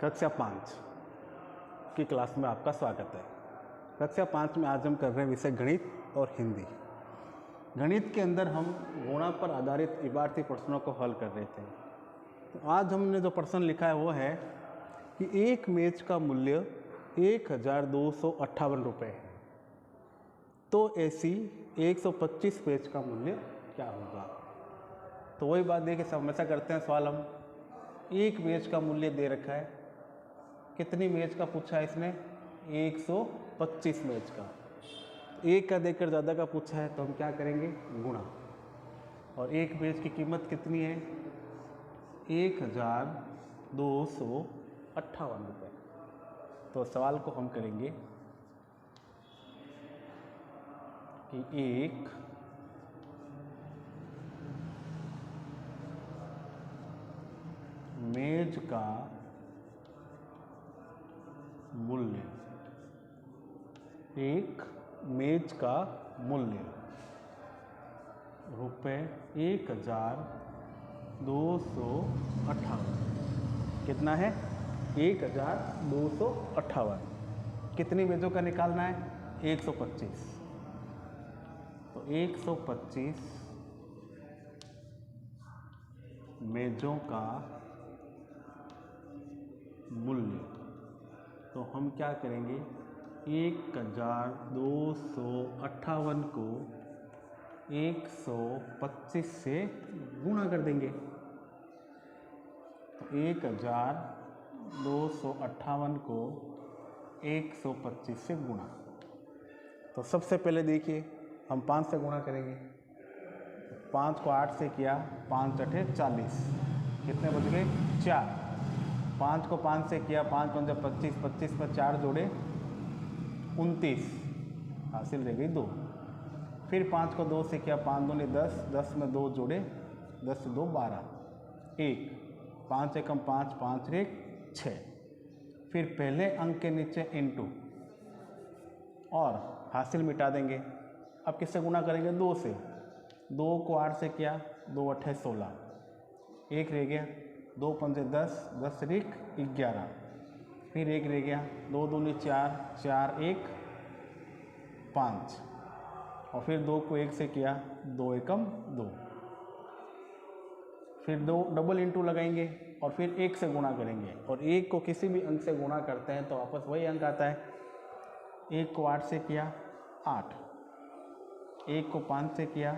कक्षा 5 की क्लास में आपका स्वागत है। कक्षा 5 में आज हम कर रहे हैं विषय गणित और हिंदी। गणित के अंदर हम गुणा पर आधारित इबारती प्रश्नों को हल कर रहे थे। तो आज हमने जो प्रश्न लिखा है वो है कि एक मेज का मूल्य 1258 रुपये है, तो ऐसी 125 पेज का मूल्य क्या होगा। तो वही बात देखिए, समस्या करते हैं सवाल। हम एक मेज का मूल्य दे रखा है, कितनी मेज का पूछा है इसने, 125 मेज का। एक का देकर ज़्यादा का पूछा है तो हम क्या करेंगे, गुणा। और एक मेज की कीमत कितनी है, 1258 रुपये। तो सवाल को हम करेंगे कि एक मेज का मूल्य, एक मेज का मूल्य रुपये 1258। कितना है, 1258। कितनी मेजों का निकालना है, 125। तो 125 मेजों का मूल्य। तो हम क्या करेंगे, 1258 को 125 से गुणा कर देंगे। तो 1258 को 125 से गुणा। तो सबसे पहले देखिए हम 5 से गुणा करेंगे। 5 को 8 से किया, 5 × 8 = 40। कितने बच गए, 4। 5 को 5 से किया, 5 × 5 = 25, 25 में 4 जोड़े 29, हासिल रह गई 2। फिर 5 को 2 से किया, 5 दूनी 10, 10 में 2 जोड़े, 10 से 2 12, 1। 5 एकम 5, 5 1 6। फिर पहले अंक के नीचे इनटू और हासिल मिटा देंगे। अब किससे गुणा करेंगे, 2 से। 2 को 8 से किया, 2 × 8 = 16, 1 रह गया, 2 × 5 = 10, 10 × 1 = 11। फिर 1 रह गया, 2 दूनी 4, 4 1 5। और फिर 2 को 1 से किया, 2 एकम 2। फिर 2 डबल इंटू लगाएंगे और फिर 1 से गुणा करेंगे। और 1 को किसी भी अंक से गुणा करते हैं तो वापस वही अंक आता है। 1 को 8 से किया, 8। 1 को 5 से किया,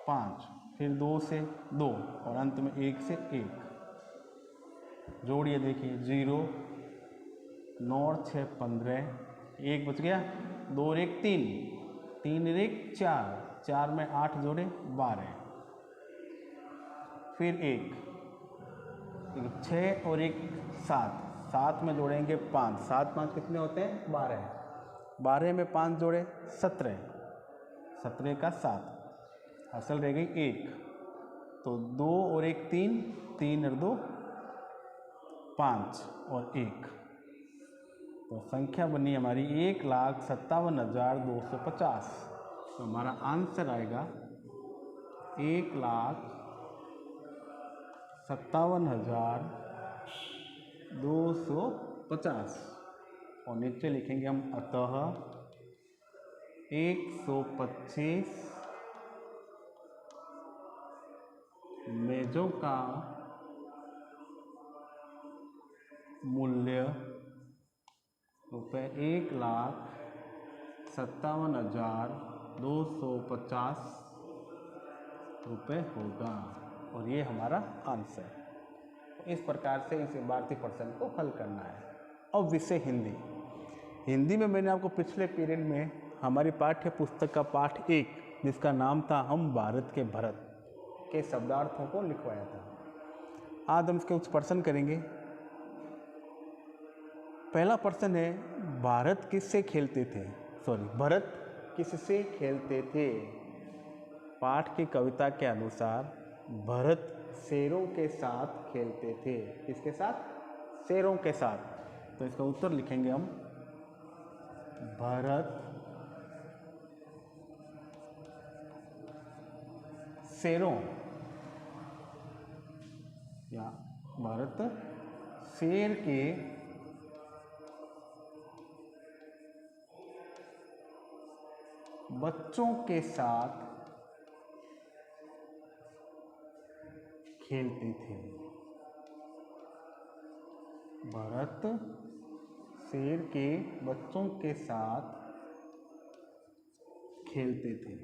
5। फिर 2 से 2 और अंत में 1 से 1। जोड़िए, देखिए 0 9 और 6 15, 1 बच गया, 2 और 1 3, 3 और 1 4, 4 में 8 जोड़े 12। फिर 1 6 और 1 7, 7 में जोड़ेंगे 5, 7 5 कितने होते हैं, 12। 12 में 5 जोड़े 17, 17 का 7, असल रह गई 1। तो 2 और 1 3, 3 और 2 5 और 1। तो संख्या बनी हमारी 1,57,250। तो हमारा आंसर आएगा 1,57,250। और नीचे लिखेंगे हम अतः 125 मेजों का मूल्य रुपये 1,57,250 रुपये होगा। और ये हमारा आंसर। इस प्रकार से इस इबारती प्रश्न को हल करना है। अब विषय हिंदी। हिंदी में मैंने आपको पिछले पीरियड में हमारी पाठ्य पुस्तक का पाठ 1, जिसका नाम था हम भारत के भरत के शब्दार्थों को लिखवाया था। आज हम इसके कुछ प्रश्न करेंगे। पहला प्रश्न है, भरत किससे खेलते थे, भरत किससे खेलते थे। पाठ की कविता के अनुसार भरत शेरों के साथ खेलते थे। किसके साथ, शेरों के साथ। तो इसका उत्तर लिखेंगे हम, भरत शेरों या भारत शेर के बच्चों के साथ खेलते थे। भरत शेर के बच्चों के साथ खेलते थे।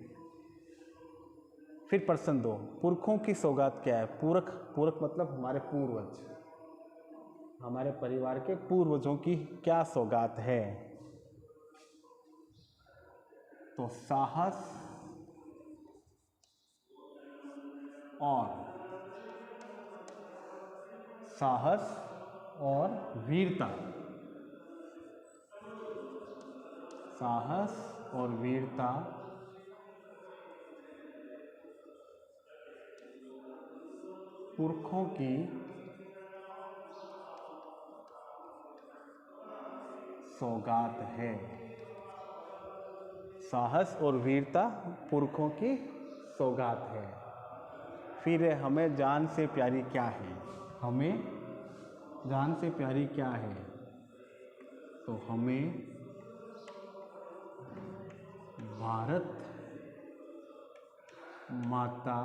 फिर प्रश्न 2, पुरखों की सौगात क्या है? पुरख मतलब हमारे पूर्वज, हमारे परिवार के पूर्वजों की क्या सौगात है? तो साहस और वीरता। साहस और वीरता पुरखों की सौगात है। साहस और वीरता पुरखों की सौगात है। फिर हमें जान से प्यारी क्या है? हमें जान से प्यारी क्या है? तो हमें भारत माता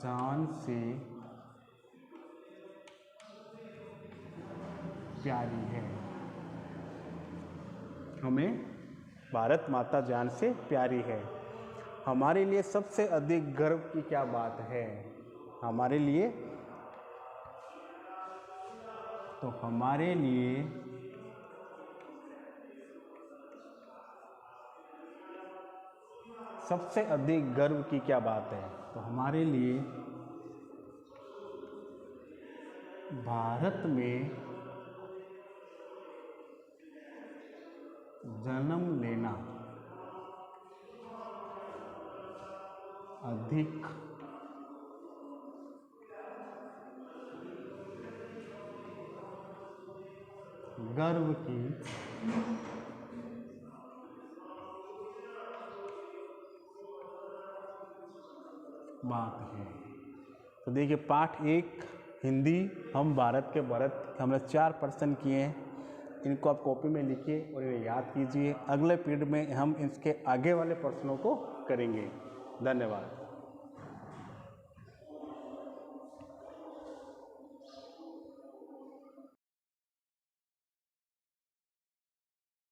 जान से प्यारी है। हमें भारत माता जान से प्यारी है। हमारे लिए सबसे अधिक गर्व की क्या बात है? हमारे लिए, तो हमारे लिए सबसे अधिक गर्व की क्या बात है? तो हमारे लिए भारत में जन्म लेना अधिक गर्व की बात है। तो देखिए पाठ 1 हिंदी, हम भारत के भरत, हमने 4 प्रश्न किए हैं। इनको आप कॉपी में लिखिए और ये याद कीजिए। अगले पीरियड में हम इसके आगे वाले प्रश्नों को करेंगे। धन्यवाद।